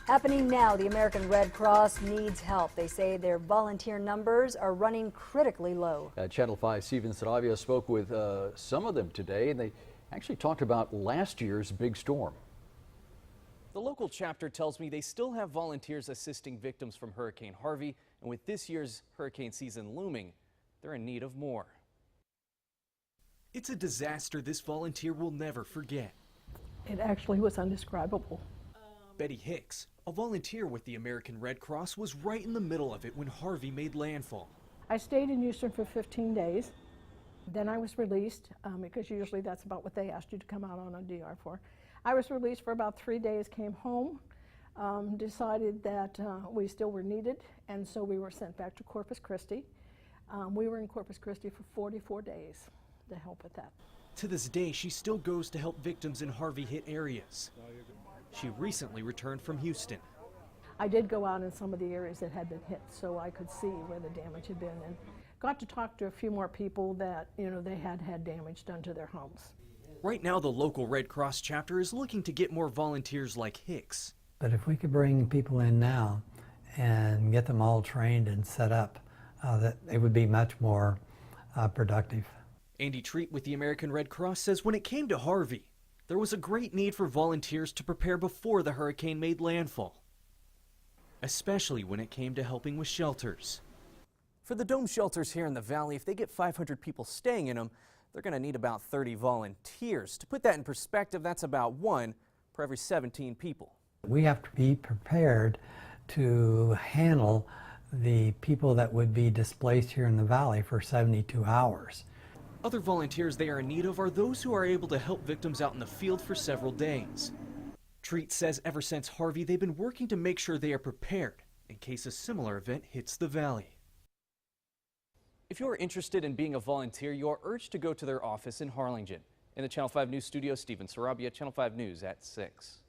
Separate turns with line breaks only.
Happening now, the American Red Cross needs help. They say their volunteer numbers are running critically low.
Channel 5 Steven Saravia spoke with some of them today, and they actually talked about last year's big storm.
The local chapter tells me they still have volunteers assisting victims from Hurricane Harvey, and with this year's hurricane season looming, they're in need of more.
It's a disaster this volunteer will never forget.
It actually was indescribable.
Betty Hicks, a volunteer with the American Red Cross, was right in the middle of it when Harvey made landfall.
I stayed in Houston for 15 days. Then I was released, because usually that's about what they asked you to come out on a DR for. I was released for about 3 days, came home, decided that we still were needed, and so we were sent back to Corpus Christi. We were in Corpus Christi for 44 days to help with that.
To this day, she still goes to help victims in Harvey-hit areas. She recently returned from Houston.
I did go out in some of the areas that had been hit so I could see where the damage had been, and got to talk to a few more people that, they had had damage done to their homes.
Right now, the local Red Cross chapter is looking to get more volunteers like Hicks.
But if we could bring people in now and get them all trained and set up, that it would be much more productive.
Andy Treat with the American Red Cross says when it came to Harvey, there was a great need for volunteers to prepare before the hurricane made landfall, especially when it came to helping with shelters.
For the dome shelters here in the valley, if they get 500 people staying in them, they're going to need about 30 volunteers. To put that in perspective, that's about 1 per every 17 people.
We have to be prepared to handle the people that would be displaced here in the valley for 72 hours.
Other volunteers they are in need of are those who are able to help victims out in the field for several days. Treat says ever since Harvey, they've been working to make sure they are prepared in case a similar event hits the valley.
If you're interested in being a volunteer, you are urged to go to their office in Harlingen. In the Channel 5 News studio, Steven Sarabia, Channel 5 News at 6.